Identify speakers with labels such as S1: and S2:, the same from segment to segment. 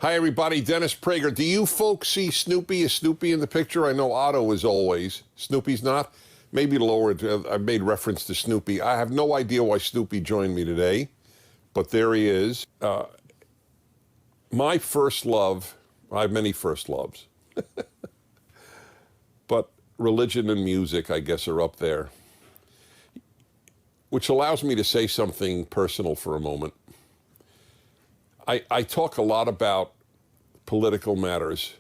S1: Hi, everybody. Dennis Prager. Do you folks see Snoopy? Is Snoopy in the picture? I know Otto is always. Snoopy's not? Maybe lower. I've made reference to Snoopy. I have no idea why Snoopy joined me today, but there he is. My first love, I have many first loves, but religion and music, I guess, are up there, which allows me to say something personal for a moment. I talk a lot about political matters,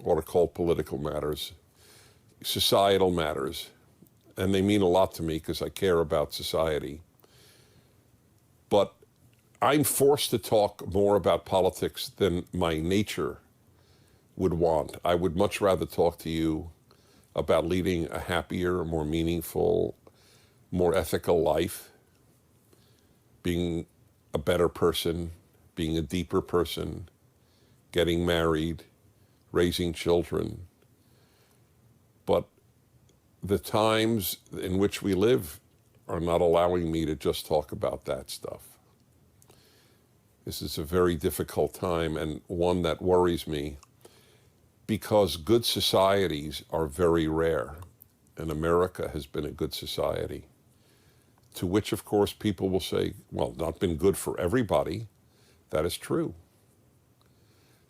S1: what are called political matters, societal matters, and they mean a lot to me because I care about society. But I'm forced to talk more about politics than my nature would want. I would much rather talk to you about leading a happier, more meaningful, more ethical life, being a better person, being a deeper person, getting married, raising children. But the times in which we live are not allowing me to just talk about that stuff. This is a very difficult time and one that worries me because good societies are very rare, and America has been a good society, to which, of course, people will say, well, not been good for everybody. That is true.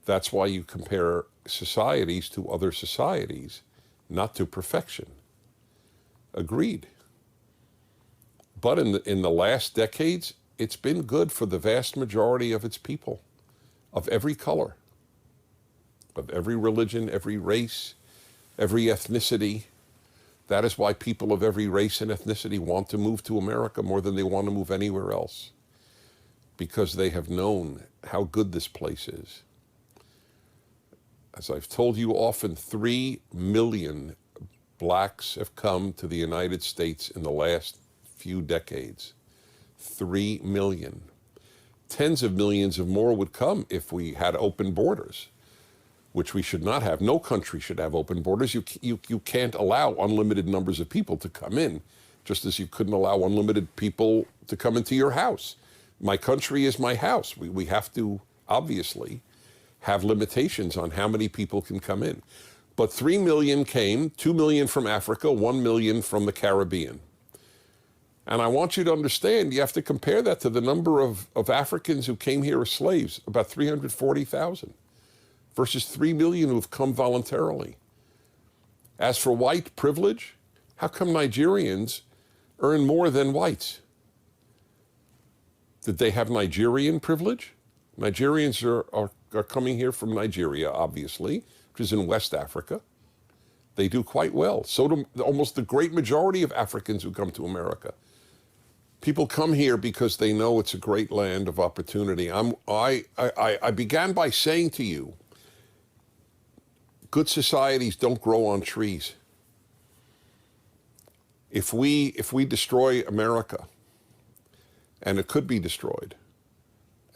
S1: That's why you compare societies to other societies, not to perfection. Agreed. But in the last decades, it's been good for the vast majority of its people, of every color, of every religion, every race, every ethnicity. That is why people of every race and ethnicity want to move to America more than they want to move anywhere else, because they have known how good this place is. As I've told you often, 3 million blacks have come to the United States in the last few decades. 3 million. Tens of millions of more would come if we had open borders, which we should not have. No country should have open borders. You can't allow unlimited numbers of people to come in, just as you couldn't allow unlimited people to come into your house. My country is my house. We have to, obviously, have limitations on how many people can come in. But 3 million came, 2 million from Africa, 1 million from the Caribbean. And I want you to understand, you have to compare that to the number of Africans who came here as slaves, about 340,000, versus 3 million who have come voluntarily. As for white privilege, how come Nigerians earn more than whites? Did they have Nigerian privilege? Nigerians are coming here from Nigeria, obviously, which is in West Africa. They do quite well. So do almost the great majority of Africans who come to America. People come here because they know it's a great land of opportunity. I began by saying to you, good societies don't grow on trees. If we destroy America, and it could be destroyed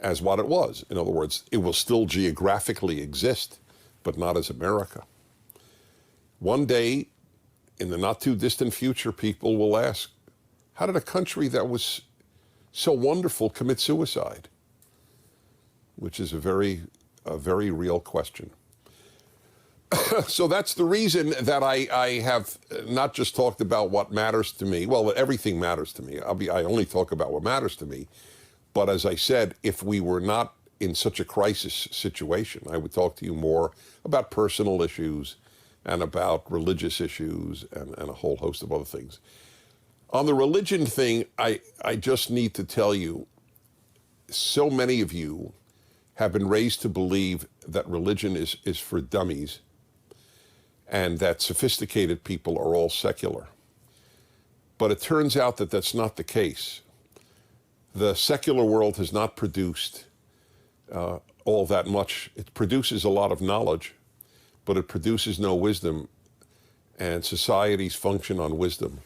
S1: as what it was. In other words, it will still geographically exist, but not as America. One day, in the not too distant future, people will ask, how did a country that was so wonderful commit suicide? Which is a very real question. So that's the reason that I have not just talked about what matters to me. Well, everything matters to me. I only talk about what matters to me. But as I said, if we were not in such a crisis situation, I would talk to you more about personal issues and about religious issues and a whole host of other things. On the religion thing, I just need to tell you, so many of you have been raised to believe that religion is for dummies, and that sophisticated people are all secular. But it turns out that that's not the case. The secular world has not produced all that much. It produces a lot of knowledge, but it produces no wisdom, and societies function on wisdom.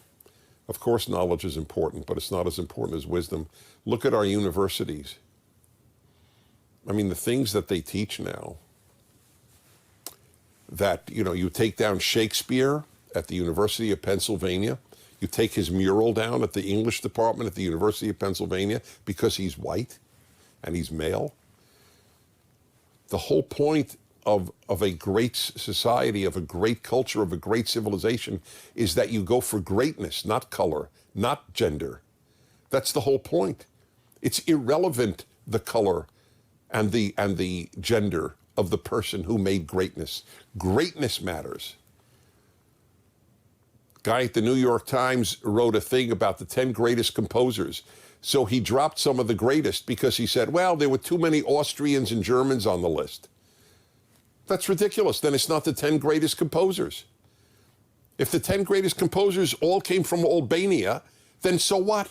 S1: Of course, knowledge is important, but it's not as important as wisdom. Look at our universities. I mean, the things that they teach now, that, you take down Shakespeare at the University of Pennsylvania, you take his mural down at the English department at the University of Pennsylvania because he's white and he's male. The whole point of a great society, of a great culture, of a great civilization is that you go for greatness, not color, not gender. That's the whole point. It's irrelevant, the color and the gender of the person who made greatness. Greatness matters. Guy at the New York Times wrote a thing about the 10 greatest composers. So he dropped some of the greatest because he said, well, there were too many Austrians and Germans on the list. That's ridiculous. Then it's not the 10 greatest composers. If the 10 greatest composers all came from Albania, then so what?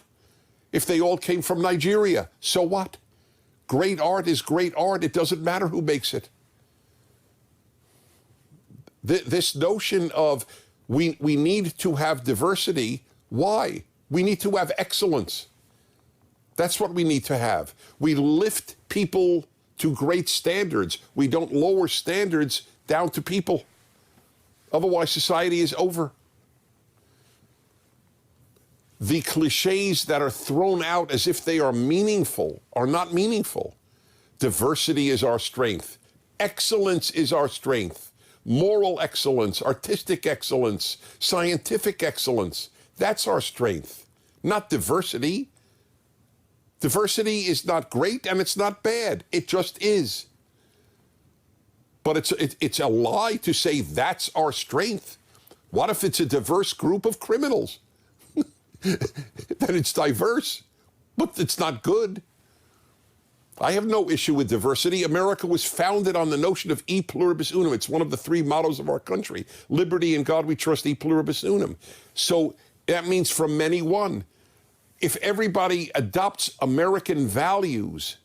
S1: If they all came from Nigeria, so what? Great art is great art. It doesn't matter who makes it. This notion of we need to have diversity. Why? We need to have excellence. That's what we need to have. We lift people to great standards. We don't lower standards down to people. Otherwise, society is over. The cliches that are thrown out as if they are meaningful are not meaningful. Diversity is our strength. Excellence is our strength. Moral excellence, artistic excellence, scientific excellence. That's our strength, not diversity. Diversity is not great and it's not bad. It just is. But it's a lie to say that's our strength. What if it's a diverse group of criminals? Then it's diverse, but it's not good. I have no issue with diversity. America was founded on the notion of e pluribus unum. It's one of the three mottos of our country. Liberty, in God we trust, e pluribus unum. So that means from many one. If everybody adopts American values,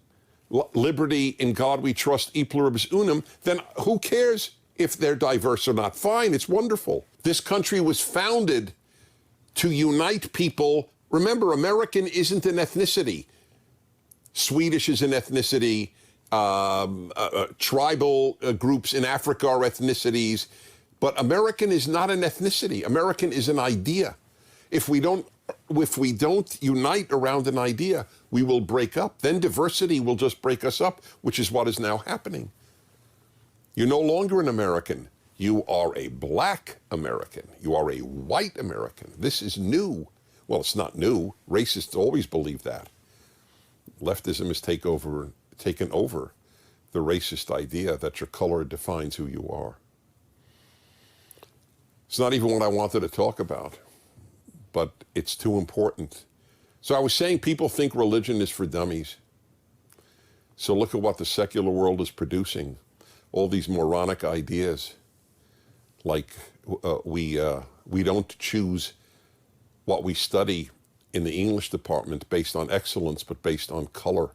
S1: liberty, in God we trust, e pluribus unum, then who cares if they're diverse or not? Fine, it's wonderful. This country was founded to unite people. Remember, American isn't an ethnicity. Swedish is an ethnicity. Tribal groups in Africa are ethnicities. But American is not an ethnicity. American is an idea. If we don't unite around an idea, we will break up. Then diversity will just break us up, which is what is now happening. You're no longer an American. You are a black American. You are a white American. This is new. Well, it's not new. Racists always believe that. Leftism has taken over the racist idea that your color defines who you are. It's not even what I wanted to talk about, but it's too important. So I was saying people think religion is for dummies. So look at what the secular world is producing. All these moronic ideas, like we don't choose what we study in the English department based on excellence, but based on color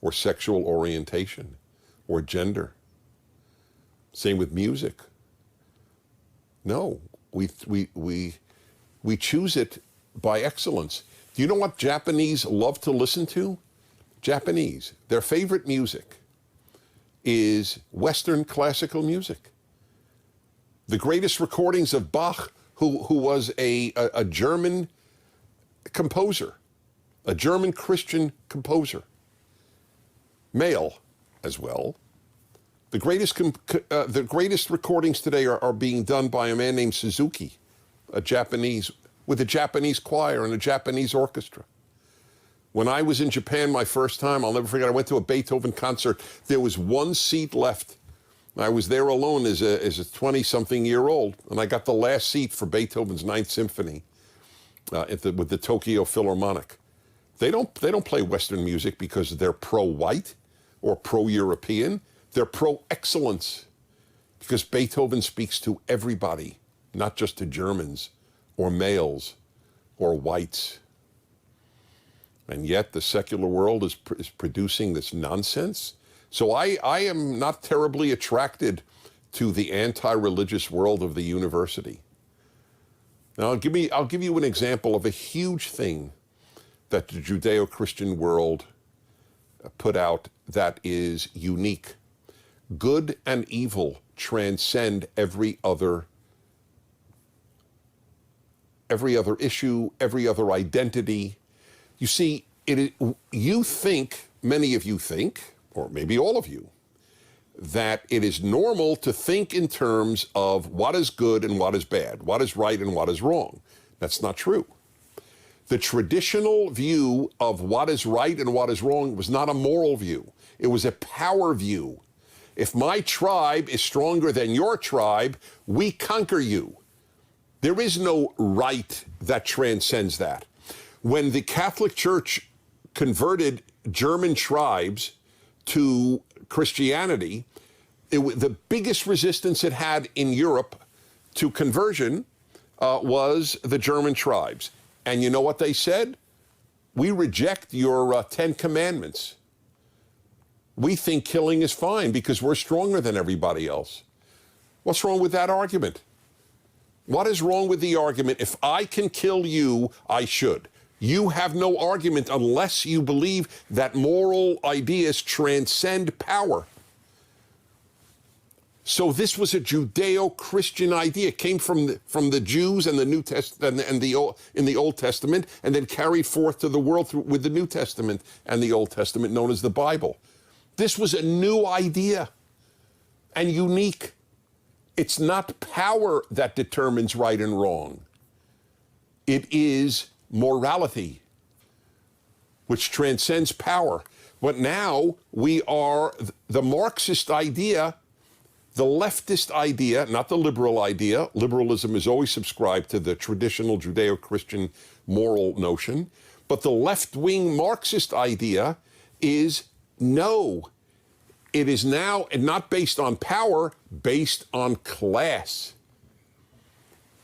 S1: or sexual orientation or gender. Same with music. No, we choose it by excellence. Do you know what Japanese love to listen to? Japanese, their favorite music is Western classical music. The greatest recordings of Bach, who was a German composer, a German Christian composer, male as well. The greatest recordings today are being done by a man named Suzuki, with a Japanese choir and a Japanese orchestra. When I was in Japan my first time, I'll never forget, I went to a Beethoven concert. There was one seat left. I was there alone as a 20-something-year-old, and I got the last seat for Beethoven's Ninth Symphony with the Tokyo Philharmonic. They don't play Western music because they're pro-white or pro-European. They're pro-excellence because Beethoven speaks to everybody, not just to Germans or males or whites. And yet the secular world is producing this nonsense. So I am not terribly attracted to the anti-religious world of the university. Now, I'll give you an example of a huge thing that the Judeo-Christian world put out that is unique. Good and evil transcend every other issue, every other identity. You see, many of you think, or maybe all of you, that it is normal to think in terms of what is good and what is bad, what is right and what is wrong. That's not true. The traditional view of what is right and what is wrong was not a moral view. It was a power view. If my tribe is stronger than your tribe, we conquer you. There is no right that transcends that. When the Catholic Church converted German tribes to Christianity, the biggest resistance it had in Europe to conversion was the German tribes. And you know what they said? We reject your 10 commandments. We think killing is fine because we're stronger than everybody else. What's wrong with that argument? What is wrong with the argument, if I can kill you, I should? You have no argument unless you believe that moral ideas transcend power. So this was a Judeo-Christian idea. It came from the Jews and the New Testament and in the Old Testament, and then carried forth to the world with the New Testament and the Old Testament, known as the Bible. This was a new idea and unique. It's not power that determines right and wrong. It is morality, which transcends power. But now we are the Marxist idea, the leftist idea, not the liberal idea. Liberalism is always subscribed to the traditional Judeo-Christian moral notion. But the left-wing Marxist idea is no. It is now not based on power, based on class.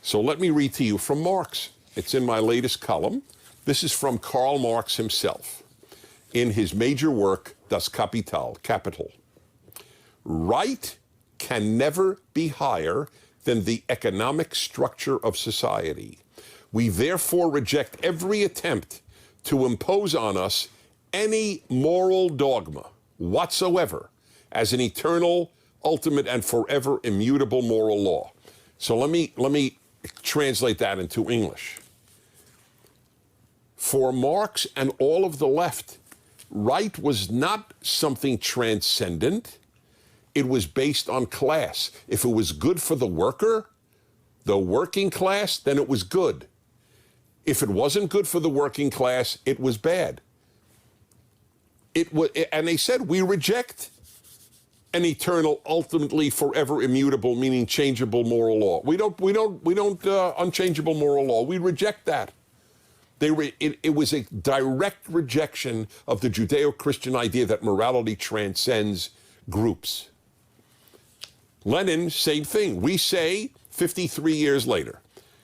S1: So let me read to you from Marx. It's in my latest column. This is from Karl Marx himself in his major work, Das Kapital, Capital. Right can never be higher than the economic structure of society. We therefore reject every attempt to impose on us any moral dogma whatsoever as an eternal, ultimate, and forever immutable moral law. So let me translate that into English. For Marx and all of the left, right was not something transcendent. It was based on class. If it was good for the worker, the working class, then it was good. If it wasn't good for the working class, it was bad. And they said, we reject an eternal, ultimately forever immutable, meaning changeable moral law. We don't unchangeable moral law. We reject that. It was a direct rejection of the Judeo-Christian idea that morality transcends groups. Lenin, same thing. We say 53 years later,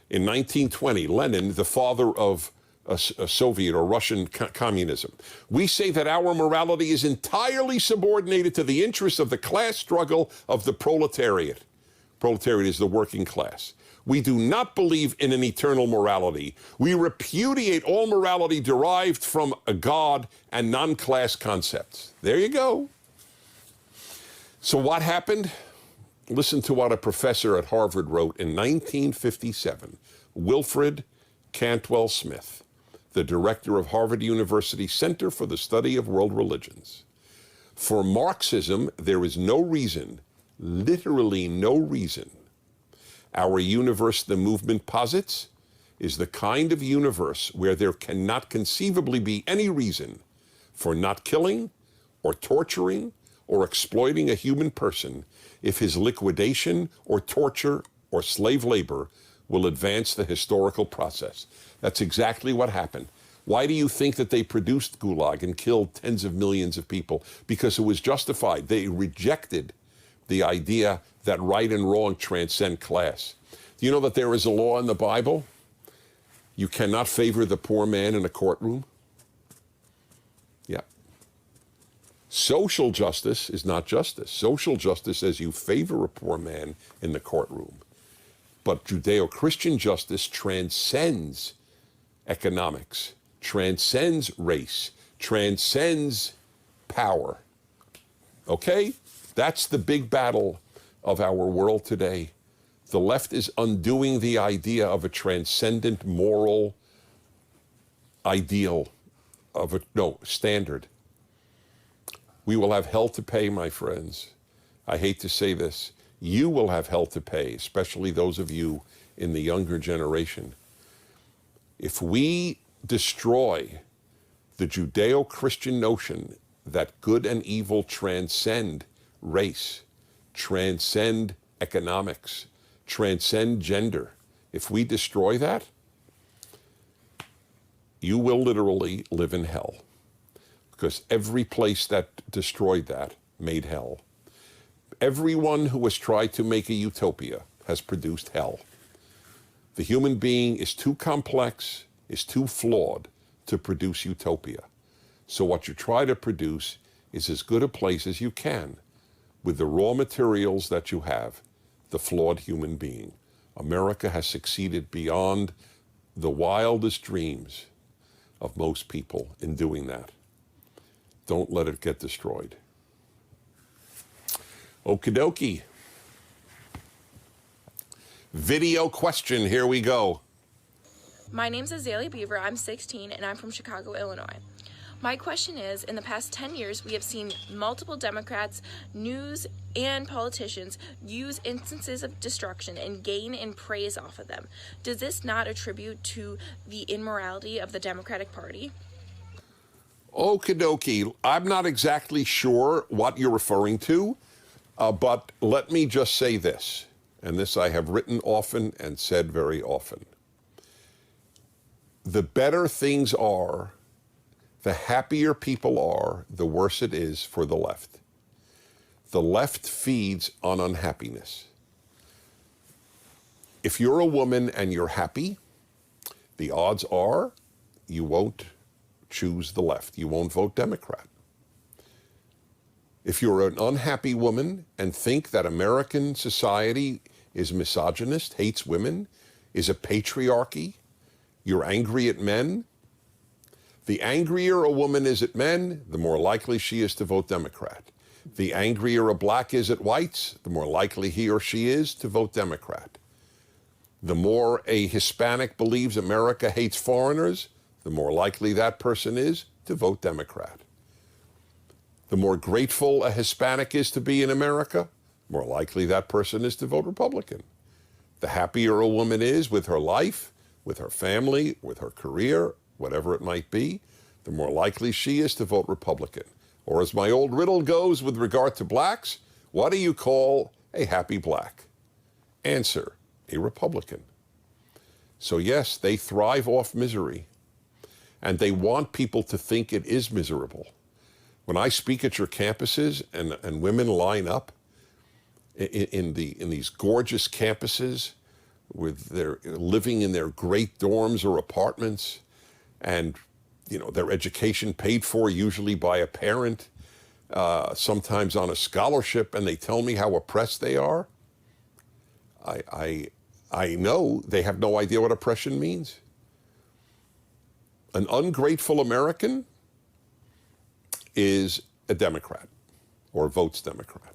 S1: in 1920, Lenin, the father of Soviet or Russian communism, we say that our morality is entirely subordinated to the interests of the class struggle of the proletariat. Proletariat is the working class. We do not believe in an eternal morality. We repudiate all morality derived from a God and non-class concepts. There you go. So what happened? Listen to what a professor at Harvard wrote in 1957. Wilfred Cantwell Smith, the director of Harvard University Center for the Study of World Religions. For Marxism, there is no reason, literally no reason, our universe the movement posits is the kind of universe where there cannot conceivably be any reason for not killing or torturing or exploiting a human person if his liquidation or torture or slave labor will advance the historical process. That's exactly what happened. Why do you think that they produced Gulag and killed tens of millions of people? Because it was justified. They rejected the idea that right and wrong transcend class. Do you know that there is a law in the Bible? You cannot favor the poor man in a courtroom. Yeah. Social justice is not justice. Social justice says you favor a poor man in the courtroom. But Judeo-Christian justice transcends economics, transcends race, transcends power. Okay? That's the big battle of our world today. The left is undoing the idea of a transcendent moral ideal, standard. We will have hell to pay, my friends. I hate to say this, you will have hell to pay, especially those of you in the younger generation. If we destroy the Judeo-Christian notion that good and evil transcend race, transcend economics, transcend gender, if we destroy that, you will literally live in hell. Because every place that destroyed that made hell. Everyone who has tried to make a utopia has produced hell. The human being is too complex, is too flawed to produce utopia. So what you try to produce is as good a place as you can with the raw materials that you have, the flawed human being. America has succeeded beyond the wildest dreams of most people in doing that. Don't let it get destroyed. Okie dokie. Video question, here we go.
S2: My name's Azalea Beaver, I'm 16, and I'm from Chicago, Illinois. My question is, in the past 10 years, we have seen multiple Democrats, news, and politicians use instances of destruction and gain in praise off of them. Does this not attribute to the immorality of the Democratic Party?
S1: Okie dokie. I'm not exactly sure what you're referring to, but let me just say this, and this I have written often and said very often. The better things are, the happier people are, the worse it is for the left. The left feeds on unhappiness. If you're a woman and you're happy, the odds are you won't choose the left. You won't vote Democrat. If you're an unhappy woman and think that American society is misogynist, hates women, is a patriarchy, you're angry at men, the angrier a woman is at men, the more likely she is to vote Democrat. The angrier a black is at whites, the more likely he or she is to vote Democrat. The more a Hispanic believes America hates foreigners, the more likely that person is to vote Democrat. The more grateful a Hispanic is to be in America, more likely that person is to vote Republican. The happier a woman is with her life, with her family, with her career, whatever it might be, the more likely she is to vote Republican. Or as my old riddle goes with regard to blacks, what do you call a happy black? Answer, a Republican. So yes, they thrive off misery, and they want people to think it is miserable. When I speak at your campuses and women line up in these gorgeous campuses with their living in their great dorms or apartments, and their education paid for usually by a parent, sometimes on a scholarship, and they tell me how oppressed they are, I know they have no idea what oppression means. An ungrateful American is a Democrat or votes Democrat.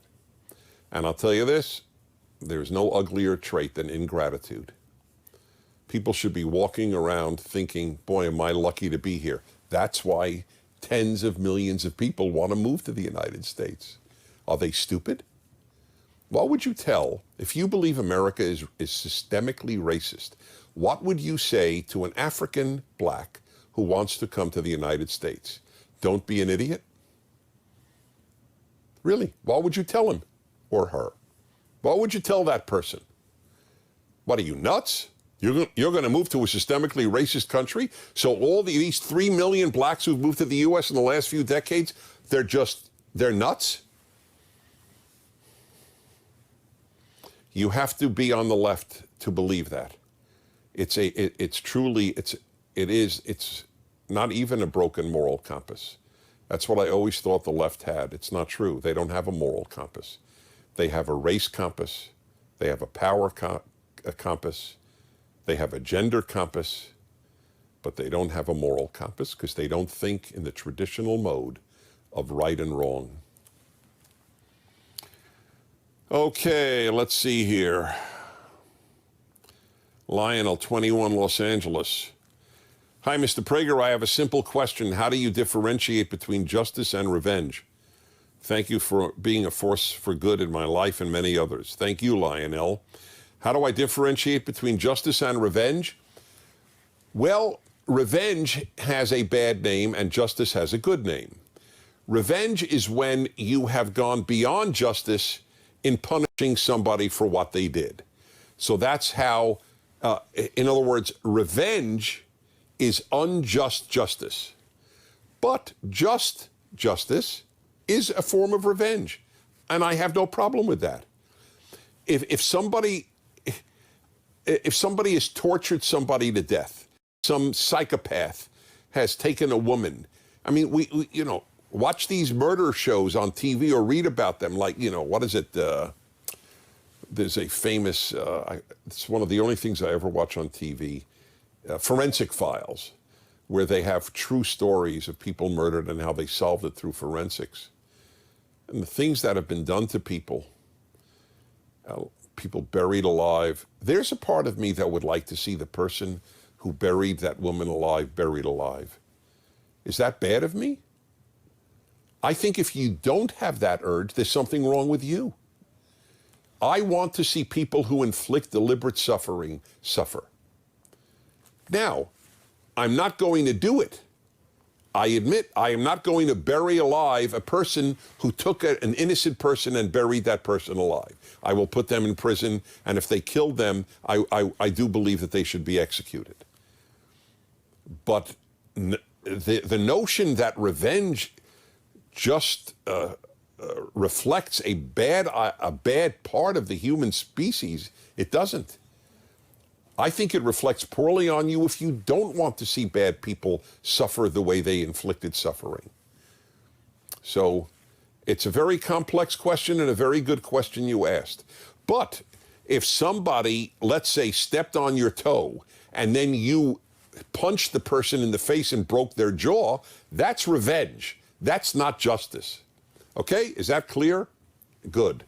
S1: And I'll tell you this, there's no uglier trait than ingratitude. People should be walking around thinking, boy, am I lucky to be here. That's why tens of millions of people want to move to the United States. Are they stupid? What would you tell, if you believe America is systemically racist, what would you say to an African black who wants to come to the United States? Don't be an idiot? Really, what would you tell him or her? What would you tell that person? What, are you nuts? You're going to move to a systemically racist country? So all these 3 million blacks who've moved to the U.S. in the last few decades, they're nuts? You have to be on the left to believe that. It's not even a broken moral compass. That's what I always thought the left had. It's not true. They don't have a moral compass. They have a race compass. They have a power compass. They have a gender compass. But they don't have a moral compass because they don't think in the traditional mode of right and wrong. Okay, let's see here. Lionel, 21, Los Angeles. Hi, Mr. Prager. I have a simple question. How do you differentiate between justice and revenge? Thank you for being a force for good in my life and many others. Thank you, Lionel. How do I differentiate between justice and revenge? Well, revenge has a bad name and justice has a good name. Revenge is when you have gone beyond justice in punishing somebody for what they did. So that's how, in other words, revenge is unjust justice. But just justice is a form of revenge, and I have no problem with that. If somebody has tortured somebody to death, some psychopath has taken a woman. I mean, we you know, watch these murder shows on TV or read about them. Like, you know, what is it? There's a famous. It's one of the only things I ever watch on TV. Forensic Files, where they have true stories of people murdered and how they solved it through forensics. And the things that have been done to people, people buried alive. There's a part of me that would like to see the person who buried that woman alive, buried alive. Is that bad of me? I think if you don't have that urge, there's something wrong with you. I want to see people who inflict deliberate suffering suffer. Now, I'm not going to do it. I admit I am not going to bury alive a person who took an innocent person and buried that person alive. I will put them in prison, and if they killed them, I do believe that they should be executed. But the notion that revenge just reflects a bad part of the human species, it doesn't. I think it reflects poorly on you if you don't want to see bad people suffer the way they inflicted suffering. So it's a very complex question and a very good question you asked. But if somebody, let's say, stepped on your toe and then you punched the person in the face and broke their jaw, that's revenge. That's not justice. Okay? Is that clear? Good.